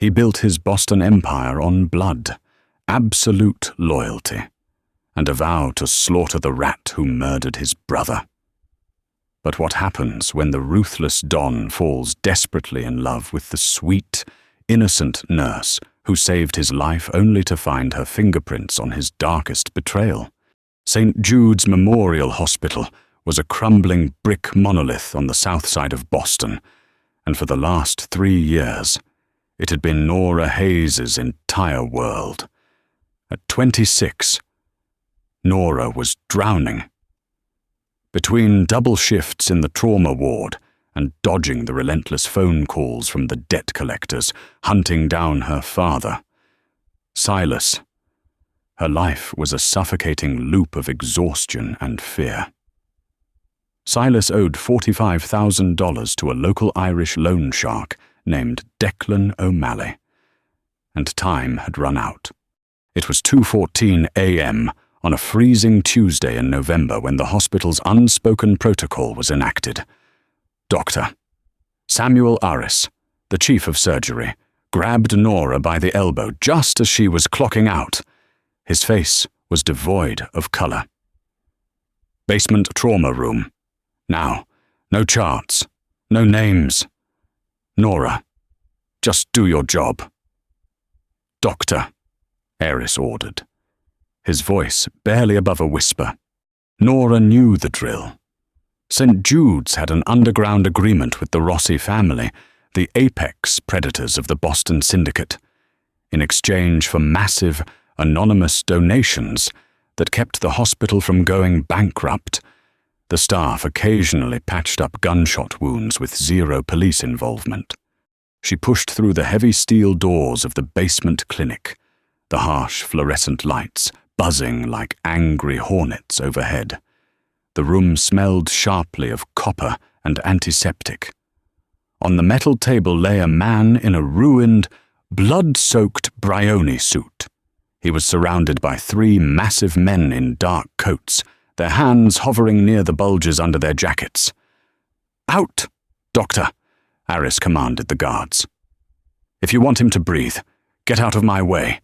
He built his Boston empire on blood, absolute loyalty, and a vow to slaughter the rat who murdered his brother. But what happens when the ruthless Don falls desperately in love with the sweet, innocent nurse who saved his life only to find her fingerprints on his darkest betrayal? St. Jude's Memorial Hospital was a crumbling brick monolith on the south side of Boston, and for the last 3 years, it had been Nora Hayes's entire world. At 26, Nora was drowning. Between double shifts in the trauma ward and dodging the relentless phone calls from the debt collectors hunting down her father, Silas, her life was a suffocating loop of exhaustion and fear. Silas owed $45,000 to a local Irish loan shark named Declan O'Malley, and time had run out. It was 2:14 a.m. on a freezing Tuesday in November when the hospital's unspoken protocol was enacted. Doctor Samuel Aris, the chief of surgery, grabbed Nora by the elbow just as she was clocking out. His face was devoid of color. Basement trauma room. Now, no charts, no names. Nora, just do your job. Doctor, Aris ordered, his voice barely above a whisper. Nora knew the drill. St. Jude's had an underground agreement with the Rossi family, the apex predators of the Boston Syndicate, in exchange for massive, anonymous donations that kept the hospital from going bankrupt. The staff occasionally patched up gunshot wounds with zero police involvement. She pushed through the heavy steel doors of the basement clinic, the harsh fluorescent lights buzzing like angry hornets overhead. The room smelled sharply of copper and antiseptic. On the metal table lay a man in a ruined, blood-soaked Brioni suit. He was surrounded by 3 massive men in dark coats, their hands hovering near the bulges under their jackets. "Out, Doctor," Aris commanded the guards. "If you want him to breathe, get out of my way."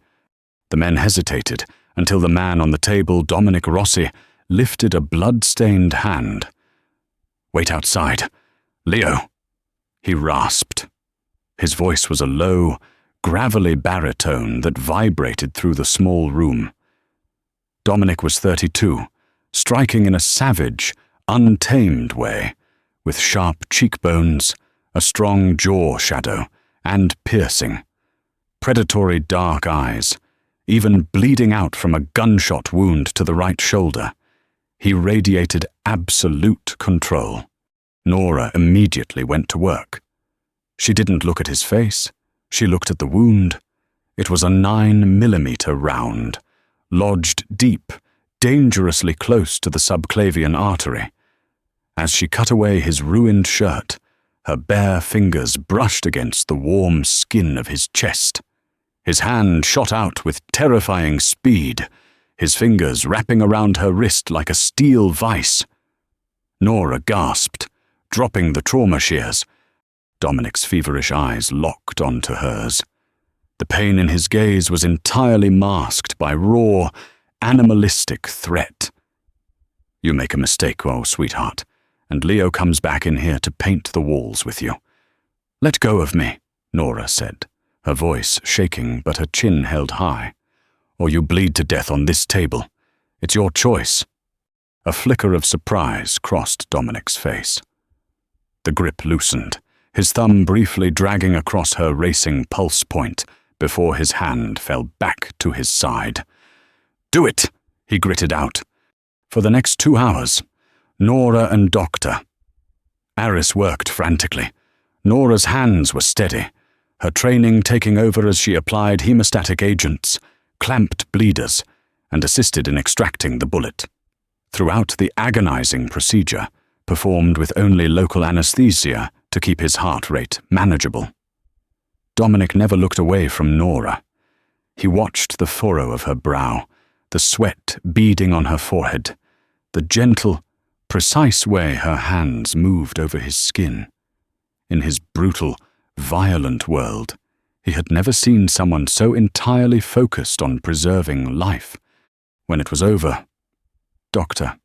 The men hesitated until the man on the table, Dominic Rossi, lifted a blood-stained hand. "Wait outside. Leo," he rasped. His voice was a low, gravelly baritone that vibrated through the small room. Dominic was 32, striking in a savage, untamed way, with sharp cheekbones, a strong jaw shadow, and piercing, predatory dark eyes, even bleeding out from a gunshot wound to the right shoulder. He radiated absolute control. Nora immediately went to work. She didn't look at his face. She looked at the wound. It was a 9mm round, lodged deep, dangerously close to the subclavian artery. As she cut away his ruined shirt, her bare fingers brushed against the warm skin of his chest. His hand shot out with terrifying speed, his fingers wrapping around her wrist like a steel vice. Nora gasped, dropping the trauma shears. Dominic's feverish eyes locked onto hers. The pain in his gaze was entirely masked by raw, animalistic threat. "You make a mistake, oh sweetheart, and Leo comes back in here to paint the walls with you." "Let go of me," Nora said, her voice shaking but her chin held high. "Or you bleed to death on this table. It's your choice." A flicker of surprise crossed Dominic's face. The grip loosened, his thumb briefly dragging across her racing pulse point before his hand fell back to his side. "Do it," he gritted out. For the next 2 hours, Nora and Doctor. Aris worked frantically. Nora's hands were steady, her training taking over as she applied hemostatic agents, clamped bleeders, and assisted in extracting the bullet. Throughout the agonizing procedure, performed with only local anesthesia to keep his heart rate manageable. Dominic never looked away from Nora. He watched the furrow of her brow, the sweat beading on her forehead, the gentle, precise way her hands moved over his skin. In his brutal, violent world, He had never seen someone so entirely focused on preserving life. When it was over, "Doctor."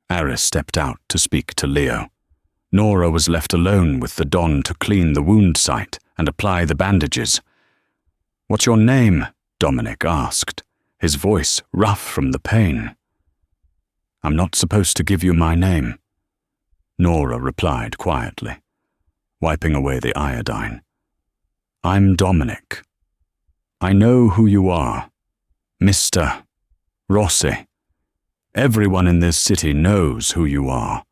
Aris stepped out to speak to Leo. Nora was left alone with the Don to clean the wound site and apply the bandages. "What's your name?" Dominic asked, his voice rough from the pain. "I'm not supposed to give you my name," Nora replied quietly, wiping away the iodine. "I'm Dominic. I know who you are. Mr. Rossi. Everyone in this city knows who you are."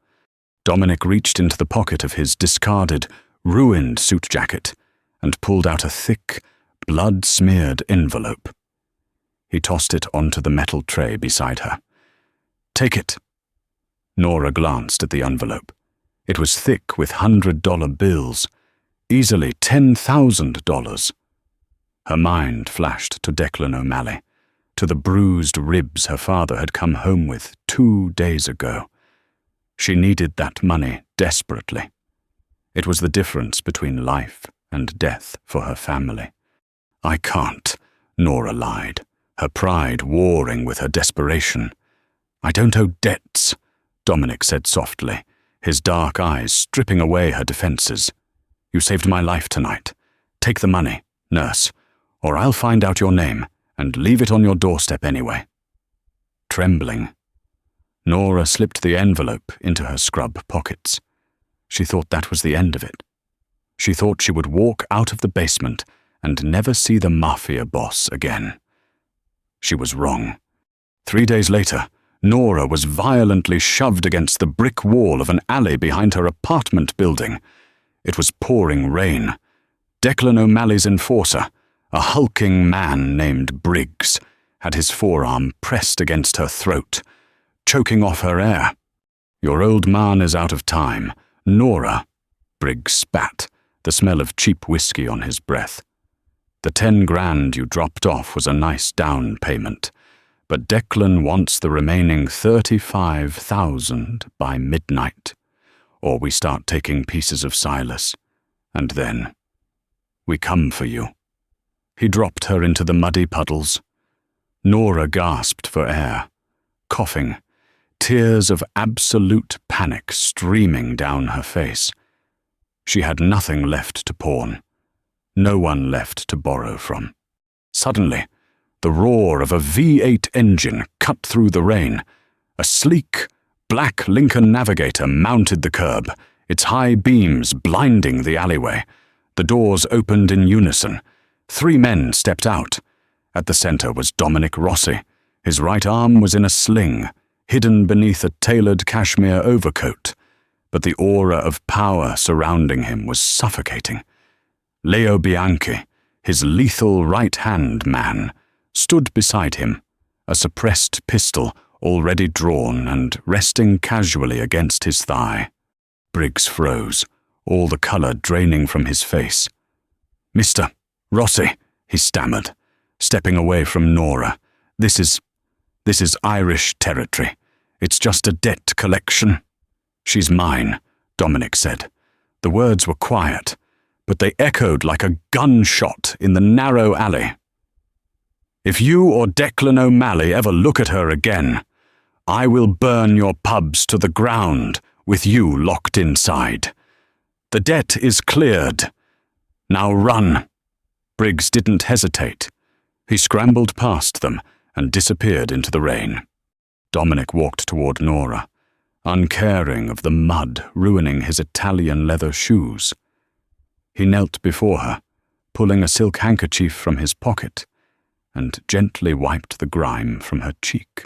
Dominic reached into the pocket of his discarded, ruined suit jacket and pulled out a thick, blood-smeared envelope. He tossed it onto the metal tray beside her. "Take it." Nora glanced at the envelope. It was thick with $100 bills, easily $10,000. Her mind flashed to Declan O'Malley, to the bruised ribs her father had come home with 2 days ago. She needed that money desperately. It was the difference between life and death for her family. "I can't," Nora lied, her pride warring with her desperation. "I don't owe debts," Dominic said softly, his dark eyes stripping away her defenses. "You saved my life tonight. Take the money, nurse, or I'll find out your name and leave it on your doorstep anyway." Trembling, Nora slipped the envelope into her scrub pockets. She thought that was the end of it. She thought she would walk out of the basement and never see the Mafia boss again. She was wrong. 3 days later, Nora was violently shoved against the brick wall of an alley behind her apartment building. It was pouring rain. Declan O'Malley's enforcer, a hulking man named Briggs, had his forearm pressed against her throat, choking off her air. "Your old man is out of time, Nora," Briggs spat, the smell of cheap whiskey on his breath. "The 10 grand you dropped off was a nice down payment, but Declan wants the remaining 35,000 by midnight, or we start taking pieces of Silas, and then we come for you." He dropped her into the muddy puddles. Nora gasped for air, coughing, tears of absolute panic streaming down her face. She had nothing left to pawn, no one left to borrow from. Suddenly, the roar of a V8 engine cut through the rain. A sleek, black Lincoln Navigator mounted the curb, its high beams blinding the alleyway. The doors opened in unison. 3 men stepped out. At the center was Dominic Rossi. His right arm was in a sling, hidden beneath a tailored cashmere overcoat, but the aura of power surrounding him was suffocating. Leo Bianchi, his lethal right-hand man, stood beside him, a suppressed pistol already drawn and resting casually against his thigh. Briggs froze, all the color draining from his face. "Mr. Rossi," he stammered, stepping away from Nora. This is Irish territory. It's just a debt collection." "She's mine," Dominic said. The words were quiet, but they echoed like a gunshot in the narrow alley. "If you or Declan O'Malley ever look at her again, I will burn your pubs to the ground with you locked inside. The debt is cleared. Now run." Briggs didn't hesitate. He scrambled past them and disappeared into the rain. Dominic walked toward Nora, uncaring of the mud ruining his Italian leather shoes. He knelt before her, pulling a silk handkerchief from his pocket, and gently wiped the grime from her cheek.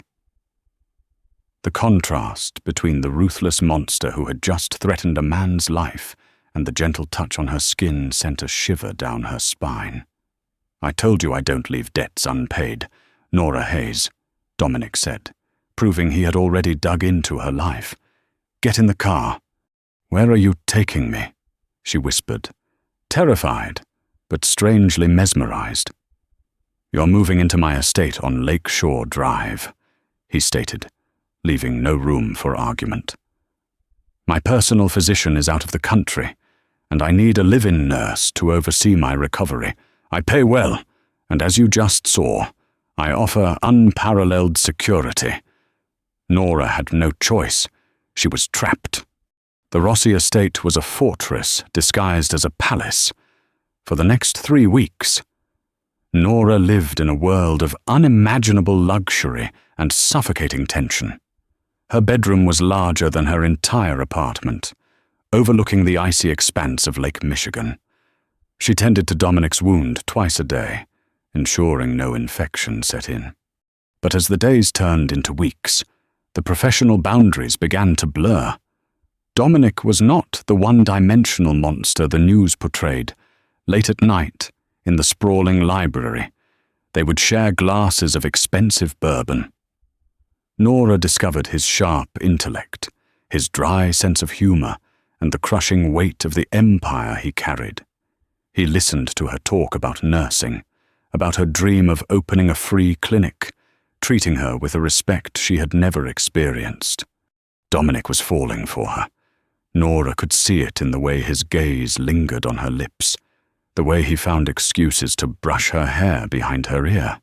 The contrast between the ruthless monster who had just threatened a man's life and the gentle touch on her skin sent a shiver down her spine. "I told you I don't leave debts unpaid, Nora Hayes," Dominic said, proving he had already dug into her life. "Get in the car." "Where are you taking me?" she whispered, terrified, but strangely mesmerized. "You're moving into my estate on Lakeshore Drive," he stated, leaving no room for argument. "My personal physician is out of the country. and I need a live-in nurse to oversee my recovery. I pay well, and as you just saw, I offer unparalleled security. Nora had no choice. She was trapped. The Rossi estate was a fortress disguised as a palace. For the next 3 weeks, Nora lived in a world of unimaginable luxury and suffocating tension. Her bedroom was larger than her entire apartment, overlooking the icy expanse of Lake Michigan. She tended to Dominic's wound twice a day, ensuring no infection set in. But as the days turned into weeks, the professional boundaries began to blur. Dominic was not the one-dimensional monster the news portrayed. Late at night, in the sprawling library, they would share glasses of expensive bourbon. Nora discovered his sharp intellect, his dry sense of humor, and the crushing weight of the empire he carried. He listened to her talk about nursing, about her dream of opening a free clinic, treating her with a respect she had never experienced. Dominic was falling for her. Nora could see it in the way his gaze lingered on her lips, the way he found excuses to brush her hair behind her ear,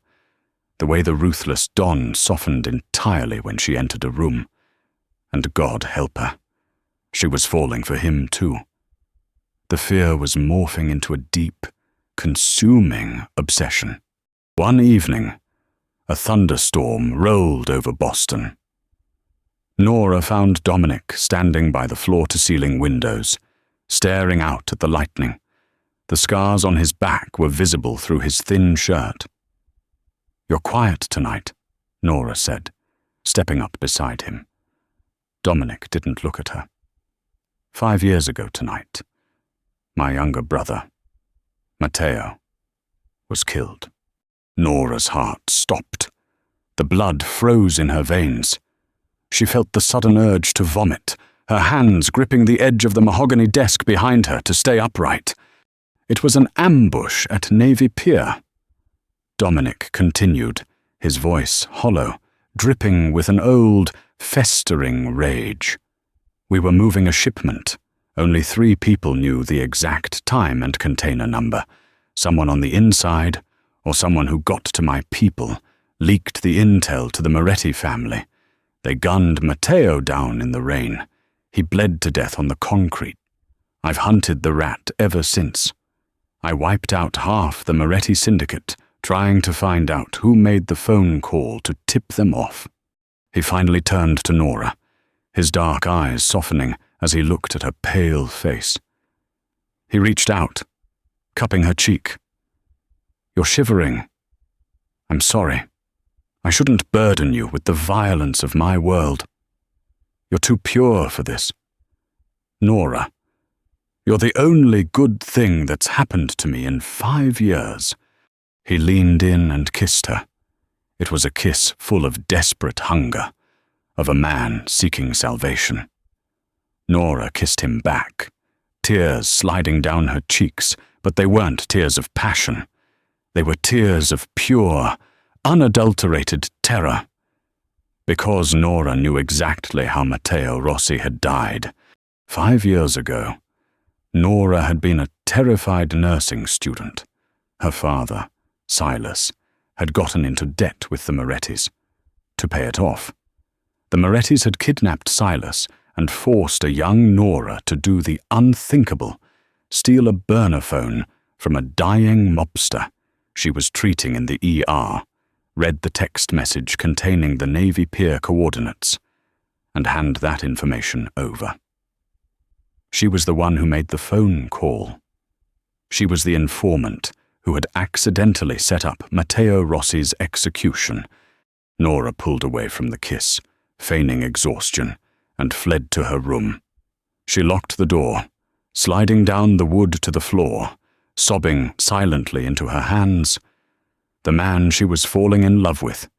the way the ruthless Don softened entirely when she entered a room. And God help her, she was falling for him too. The fear was morphing into a deep, consuming obsession. One evening, a thunderstorm rolled over Boston. Nora found Dominic standing by the floor-to-ceiling windows, staring out at the lightning. The scars on his back were visible through his thin shirt. "You're quiet tonight," Nora said, stepping up beside him. Dominic didn't look at her. 5 years ago tonight, my younger brother, Matteo, was killed. Nora's heart stopped. The blood froze in her veins. She felt the sudden urge to vomit, her hands gripping the edge of the mahogany desk behind her to stay upright. It was an ambush at Navy Pier. Dominic continued, his voice hollow, dripping with an old, festering rage. "We were moving a shipment. Only 3 people knew the exact time and container number. Someone on the inside, or someone who got to my people, leaked the intel to the Moretti family. They gunned Matteo down in the rain. He bled to death on the concrete. I've hunted the rat ever since. I wiped out half the Moretti syndicate, trying to find out who made the phone call to tip them off." He finally turned to Nora, his dark eyes softening as he looked at her pale face. He reached out, cupping her cheek. "You're shivering. I'm sorry. I shouldn't burden you with the violence of my world. You're too pure for this. Nora, you're the only good thing that's happened to me in 5 years. He leaned in and kissed her. It was a kiss full of desperate hunger, of a man seeking salvation. Nora kissed him back, tears sliding down her cheeks, but they weren't tears of passion. They were tears of pure, unadulterated terror. Because Nora knew exactly how Matteo Rossi had died, 5 years ago, Nora had been a terrified nursing student. Her father, Silas, had gotten into debt with the Morettis. To pay it off, the Morettis had kidnapped Silas and forced a young Nora to do the unthinkable, steal a burner phone from a dying mobster she was treating in the ER, read the text message containing the Navy Pier coordinates, and hand that information over. She was the one who made the phone call. She was the informant who had accidentally set up Matteo Rossi's execution. Nora pulled away from the kiss, feigning exhaustion, and fled to her room. She locked the door, sliding down the wood to the floor, sobbing silently into her hands. The man she was falling in love with,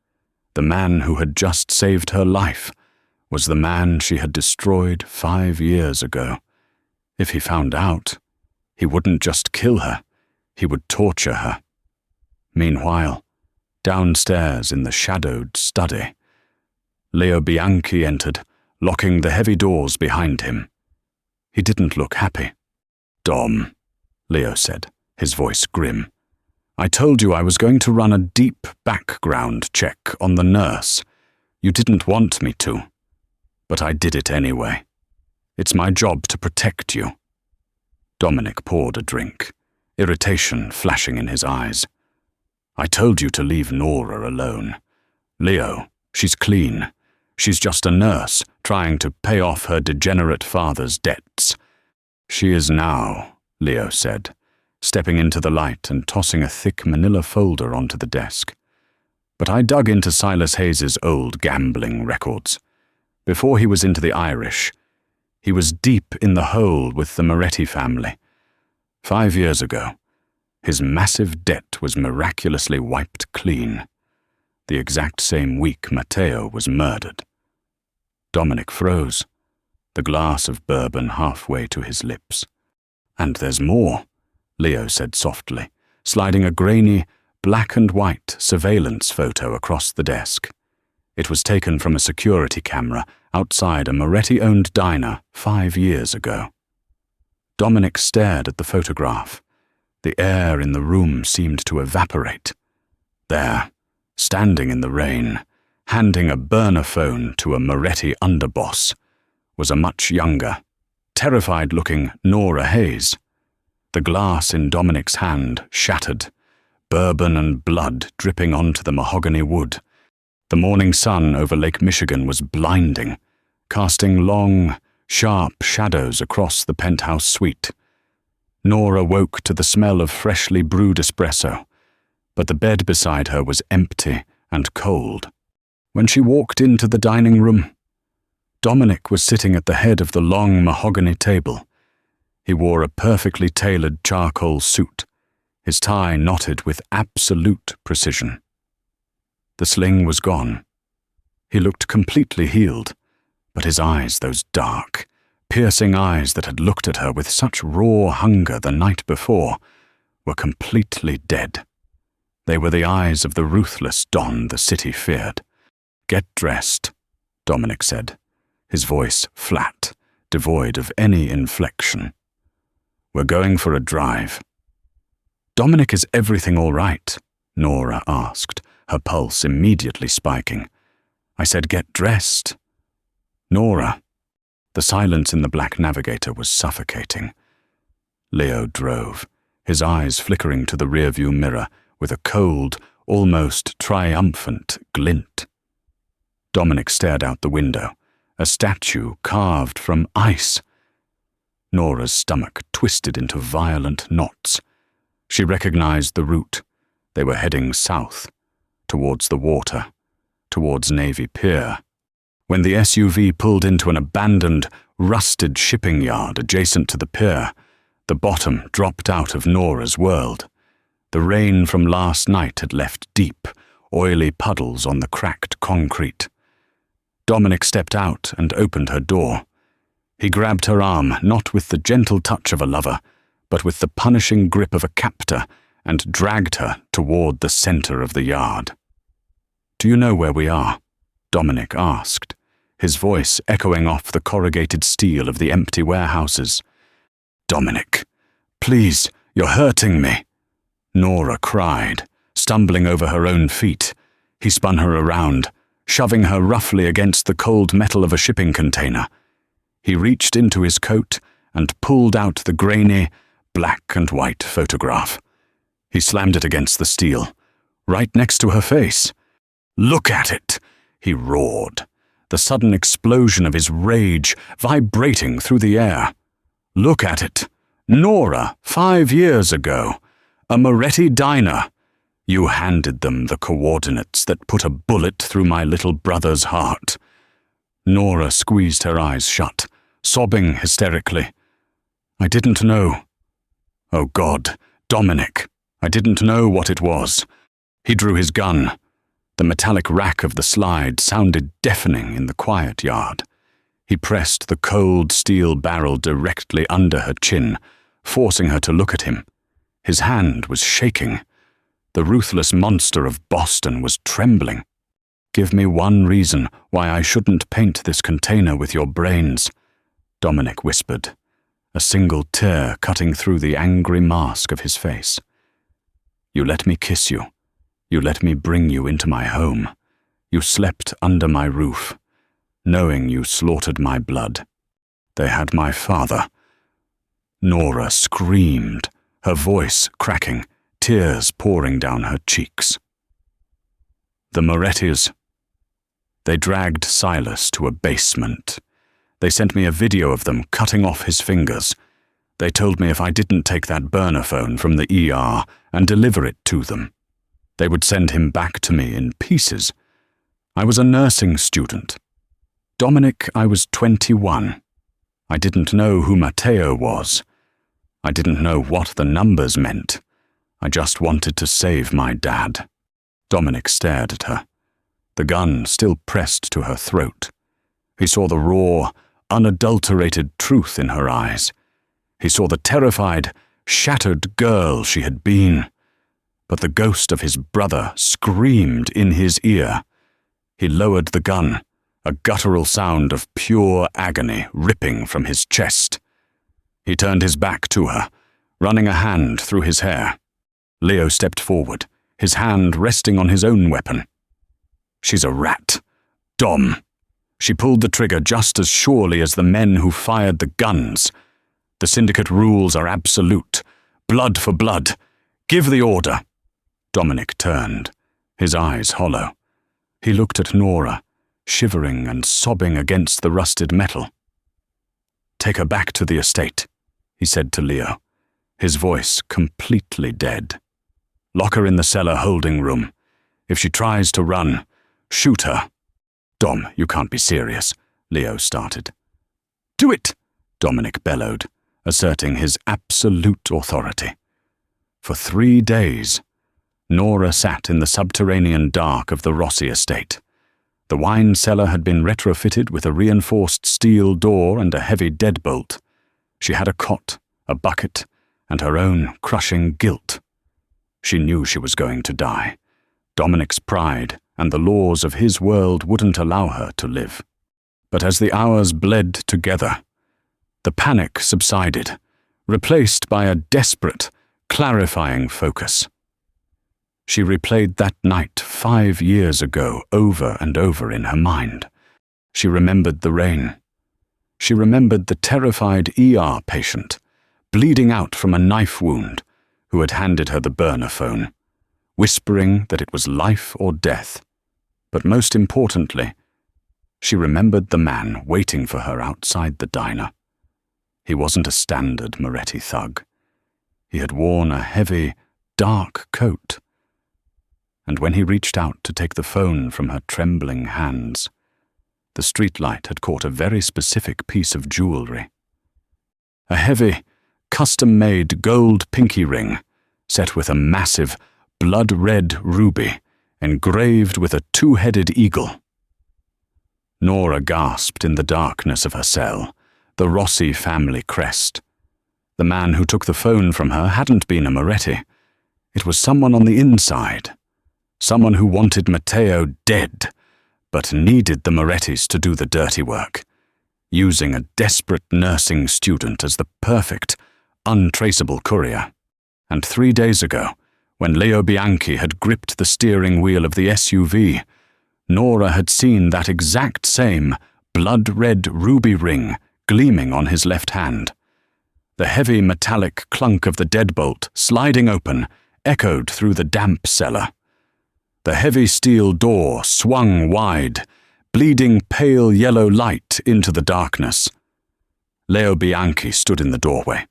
the man who had just saved her life, was the man she had destroyed 5 years ago. If he found out, he wouldn't just kill her, he would torture her. Meanwhile, downstairs in the shadowed study, Leo Bianchi entered, locking the heavy doors behind him. He didn't look happy. Dom, Leo said, his voice grim. I told you I was going to run a deep background check on the nurse. You didn't want me to, but I did it anyway. It's my job to protect you. Dominic poured a drink, irritation flashing in his eyes. I told you to leave Nora alone. Leo, she's clean. She's just a nurse trying to pay off her degenerate father's debts. She is now, Leo said, stepping into the light and tossing a thick manila folder onto the desk. But I dug into Silas Hayes's old gambling records. Before he was into the Irish, he was deep in the hole with the Moretti family. 5 years ago, his massive debt was miraculously wiped clean. The exact same week Matteo was murdered. Dominic froze, the glass of bourbon halfway to his lips. And there's more, Leo said softly, sliding a grainy, black and white surveillance photo across the desk. It was taken from a security camera outside a Moretti-owned diner 5 years ago. Dominic stared at the photograph. The air in the room seemed to evaporate. There, standing in the rain, handing a burner phone to a Moretti underboss, was a much younger, terrified-looking Nora Hayes. The glass in Dominic's hand shattered, bourbon and blood dripping onto the mahogany wood. The morning sun over Lake Michigan was blinding, casting long, sharp shadows across the penthouse suite. Nora woke to the smell of freshly brewed espresso, but the bed beside her was empty and cold. When she walked into the dining room, Dominic was sitting at the head of the long mahogany table. He wore a perfectly tailored charcoal suit, his tie knotted with absolute precision. The sling was gone. He looked completely healed, but his eyes, those dark, piercing eyes that had looked at her with such raw hunger the night before, were completely dead. They were the eyes of the ruthless Don the city feared. Get dressed, Dominic said, his voice flat, devoid of any inflection. We're going for a drive. Dominic, is everything all right? Nora asked, her pulse immediately spiking. I said get dressed. Nora. The silence in the black navigator was suffocating. Leo drove, his eyes flickering to the rearview mirror with a cold, almost triumphant glint. Dominic stared out the window, a statue carved from ice. Nora's stomach twisted into violent knots. She recognized the route. They were heading south, towards the water, towards Navy Pier. When the SUV pulled into an abandoned, rusted shipping yard adjacent to the pier, the bottom dropped out of Nora's world. The rain from last night had left deep, oily puddles on the cracked concrete. Dominic stepped out and opened her door. He grabbed her arm, not with the gentle touch of a lover, but with the punishing grip of a captor, and dragged her toward the center of the yard. Do you know where we are? Dominic asked, his voice echoing off the corrugated steel of the empty warehouses. Dominic, please, you're hurting me. Nora cried, stumbling over her own feet. He spun her around, shoving her roughly against the cold metal of a shipping container. He reached into his coat and pulled out the grainy, black and white photograph. He slammed it against the steel, right next to her face. Look at it, he roared, the sudden explosion of his rage vibrating through the air. Look at it. Nora, 5 years ago. A Moretti diner. You handed them the coordinates that put a bullet through my little brother's heart. Nora squeezed her eyes shut, sobbing hysterically. I didn't know. Oh God, Dominic, I didn't know what it was. He drew his gun. The metallic rack of the slide sounded deafening in the quiet yard. He pressed the cold steel barrel directly under her chin, forcing her to look at him. His hand was shaking. The ruthless monster of Boston was trembling. Give me one reason why I shouldn't paint this container with your brains, Dominic whispered, a single tear cutting through the angry mask of his face. You let me kiss you. You let me bring you into my home. You slept under my roof, knowing you slaughtered my blood. They had my father. Nora screamed, her voice cracking, tears pouring down her cheeks. The Morettis. They dragged Silas to a basement. They sent me a video of them cutting off his fingers. They told me if I didn't take that burner phone from the ER and deliver it to them, they would send him back to me in pieces. I was a nursing student. Dominic, I was 21. I didn't know who Matteo was. I didn't know what the numbers meant. I just wanted to save my dad. Dominic stared at her, the gun still pressed to her throat. He saw the raw, unadulterated truth in her eyes. He saw the terrified, shattered girl she had been. But the ghost of his brother screamed in his ear. He lowered the gun, a guttural sound of pure agony ripping from his chest. He turned his back to her, running a hand through his hair. Leo stepped forward, his hand resting on his own weapon. She's a rat. Dom. She pulled the trigger just as surely as the men who fired the guns. The syndicate rules are absolute. Blood for blood. Give the order. Dominic turned, his eyes hollow. He looked at Nora, shivering and sobbing against the rusted metal. Take her back to the estate, he said to Leo, his voice completely dead. Lock her in the cellar holding room. If she tries to run, shoot her. Dom, you can't be serious, Leo started. Do it, Dominic bellowed, asserting his absolute authority. For 3 days, Nora sat in the subterranean dark of the Rossi estate. The wine cellar had been retrofitted with a reinforced steel door and a heavy deadbolt. She had a cot, a bucket, and her own crushing guilt. She knew she was going to die. Dominic's pride and the laws of his world wouldn't allow her to live. But as the hours bled together, the panic subsided, replaced by a desperate, clarifying focus. She replayed that night 5 years ago over and over in her mind. She remembered the rain. She remembered the terrified ER patient, bleeding out from a knife wound, who had handed her the burner phone, whispering that it was life or death. But most importantly, she remembered the man waiting for her outside the diner. He wasn't a standard Moretti thug. He had worn a heavy, dark coat. And when he reached out to take the phone from her trembling hands, the streetlight had caught a very specific piece of jewelry. A heavy, custom-made gold pinky ring set with a massive, blood-red ruby engraved with a 2-headed eagle. Nora gasped in the darkness of her cell, the Rossi family crest. The man who took the phone from her hadn't been a Moretti. It was someone on the inside. Someone who wanted Matteo dead, but needed the Morettis to do the dirty work, using a desperate nursing student as the perfect, untraceable courier. And 3 days ago, when Leo Bianchi had gripped the steering wheel of the SUV, Nora had seen that exact same blood-red ruby ring gleaming on his left hand. The heavy metallic clunk of the deadbolt, sliding open, echoed through the damp cellar. The heavy steel door swung wide, bleeding pale yellow light into the darkness. Leo Bianchi stood in the doorway.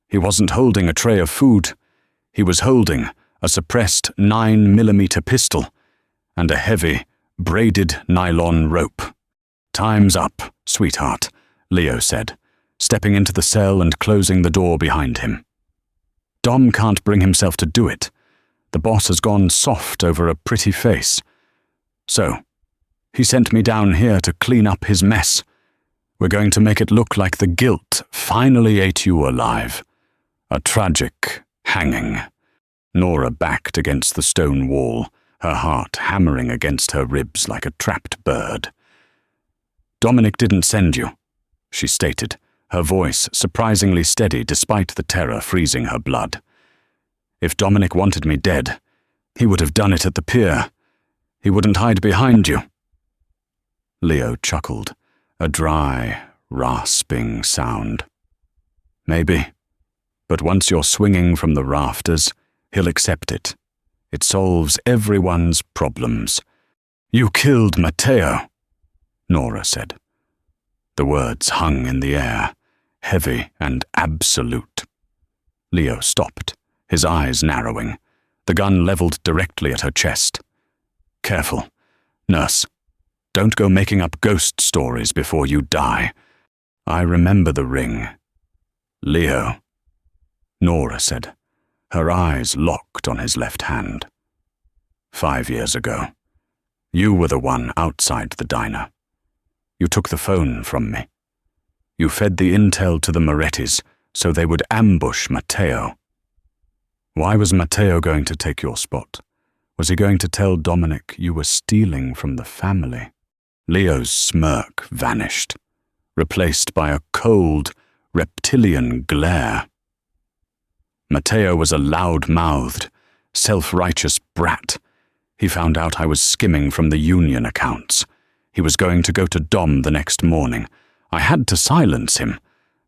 He wasn't holding a tray of food. He was holding a suppressed 9mm pistol and a heavy, braided nylon rope. "Time's up, sweetheart," Leo said, stepping into the cell and closing the door behind him. Dom can't bring himself to do it. The boss has gone soft over a pretty face. So, he sent me down here to clean up his mess. We're going to make it look like the guilt finally ate you alive. A tragic hanging. Nora backed against the stone wall, her heart hammering against her ribs like a trapped bird. "Dominic didn't send you," she stated, her voice surprisingly steady despite the terror freezing her blood. "If Dominic wanted me dead, he would have done it at the pier. He wouldn't hide behind you." Leo chuckled, a dry, rasping sound. "Maybe, but once you're swinging from the rafters, he'll accept it. It solves everyone's problems." "You killed Matteo," Nora said. The words hung in the air, heavy and absolute. Leo stopped, his eyes narrowing, the gun leveled directly at her chest. "Careful, nurse. Don't go making up ghost stories before you die. I remember the ring." "Leo," Nora said, her eyes locked on his left hand. "5 years ago, you were the one outside the diner. You took the phone from me. You fed the intel to the Morettis so they would ambush Matteo. Why was Matteo going to take your spot? Was he going to tell Dominic you were stealing from the family?" Leo's smirk vanished, replaced by a cold, reptilian glare. "Matteo was a loud-mouthed, self-righteous brat. He found out I was skimming from the union accounts. He was going to go to Dom the next morning. I had to silence him,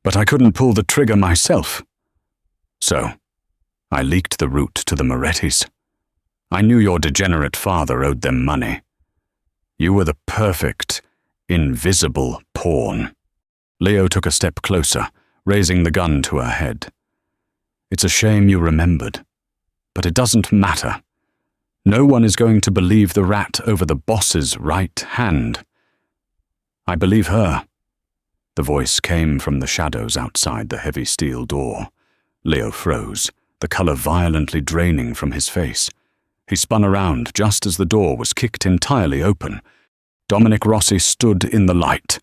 but I couldn't pull the trigger myself. So, I leaked the route to the Morettis. I knew your degenerate father owed them money. You were the perfect, invisible pawn." Leo took a step closer, raising the gun to her head. "It's a shame you remembered, but it doesn't matter. No one is going to believe the rat over the boss's right hand." "I believe her." The voice came from the shadows outside the heavy steel door. Leo froze, the color violently draining from his face. He spun around just as the door was kicked entirely open. Dominic Rossi stood in the light.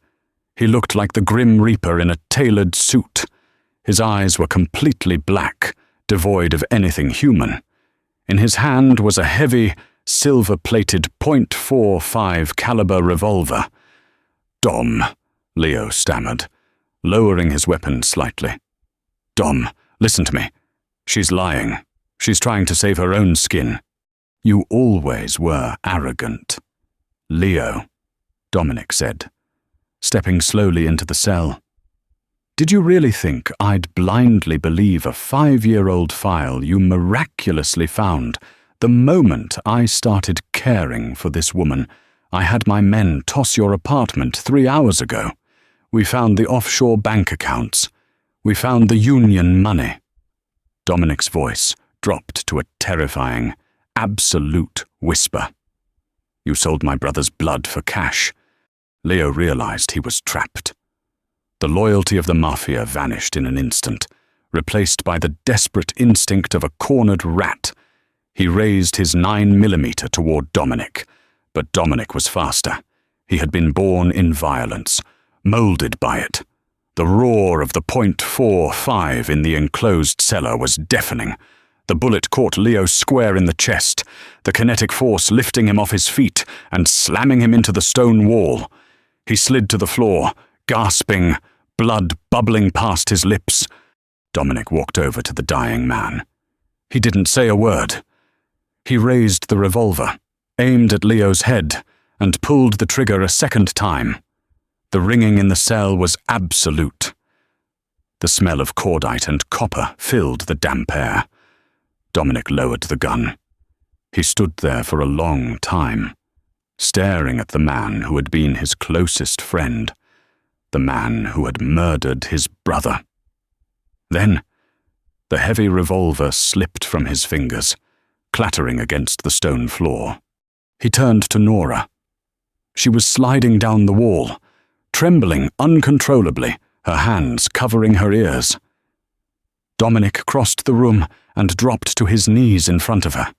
He looked like the Grim Reaper in a tailored suit. His eyes were completely black, devoid of anything human. In his hand was a heavy, silver-plated .45 caliber revolver. "Dom," Leo stammered, lowering his weapon slightly. "Dom, listen to me. She's lying. She's trying to save her own skin. You always were arrogant." "Leo," Dominic said, stepping slowly into the cell. "Did you really think I'd blindly believe a 5-year-old file you miraculously found the moment I started caring for this woman? I had my men toss your apartment 3 hours ago. We found the offshore bank accounts. We found the union money." Dominic's voice dropped to a terrifying, absolute whisper. "You sold my brother's blood for cash." Leo realized he was trapped. The loyalty of the Mafia vanished in an instant, replaced by the desperate instinct of a cornered rat. He raised his 9mm toward Dominic, but Dominic was faster. He had been born in violence, molded by it. The roar of the .45 in the enclosed cellar was deafening. The bullet caught Leo square in the chest, the kinetic force lifting him off his feet and slamming him into the stone wall. He slid to the floor, gasping, blood bubbling past his lips. Dominic walked over to the dying man. He didn't say a word. He raised the revolver, aimed at Leo's head, and pulled the trigger a second time. The ringing in the cell was absolute. The smell of cordite and copper filled the damp air. Dominic lowered the gun. He stood there for a long time, staring at the man who had been his closest friend, the man who had murdered his brother. Then, the heavy revolver slipped from his fingers, clattering against the stone floor. He turned to Nora. She was sliding down the wall, trembling uncontrollably, her hands covering her ears. Dominic crossed the room and dropped to his knees in front of her.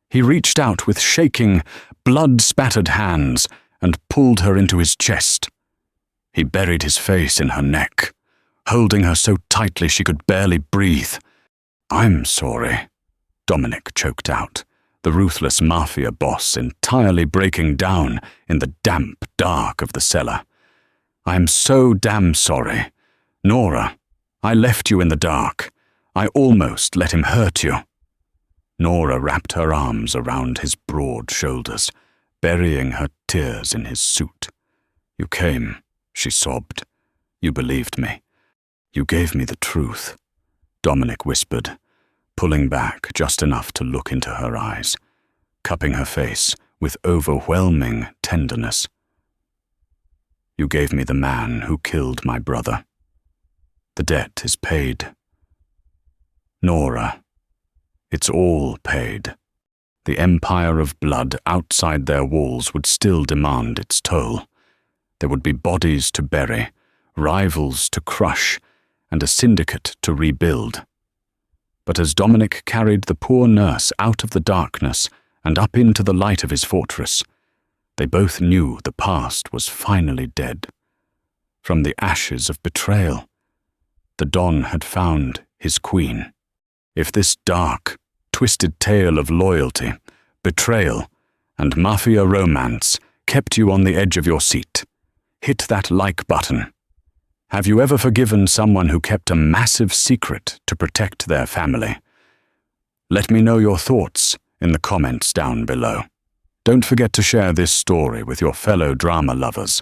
He reached out with shaking, blood-spattered hands and pulled her into his chest. He buried his face in her neck, holding her so tightly she could barely breathe. "I'm sorry," Dominic choked out, the ruthless Mafia boss entirely breaking down in the damp dark of the cellar. "I'm so damn sorry. Nora, I left you in the dark. I almost let him hurt you. Nora wrapped her arms around his broad shoulders, burying her tears in his suit. You came, she sobbed. You believed me. You gave me the truth, Dominic whispered, pulling back just enough to look into her eyes, cupping her face with overwhelming tenderness. You gave me the man who killed my brother. The debt is paid. Nora, it's all paid. The empire of blood outside their walls would still demand its toll. There would be bodies to bury, rivals to crush, and a syndicate to rebuild. But as Dominic carried the poor nurse out of the darkness and up into the light of his fortress, they both knew the past was finally dead. From the ashes of betrayal, the Don had found his queen. If this dark, twisted tale of loyalty, betrayal, and Mafia romance kept you on the edge of your seat, hit that like button. Have you ever forgiven someone who kept a massive secret to protect their family? Let me know your thoughts in the comments down below. Don't forget to share this story with your fellow drama lovers,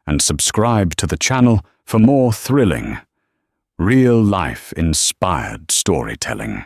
and subscribe to the channel for more thrilling, real-life inspired storytelling.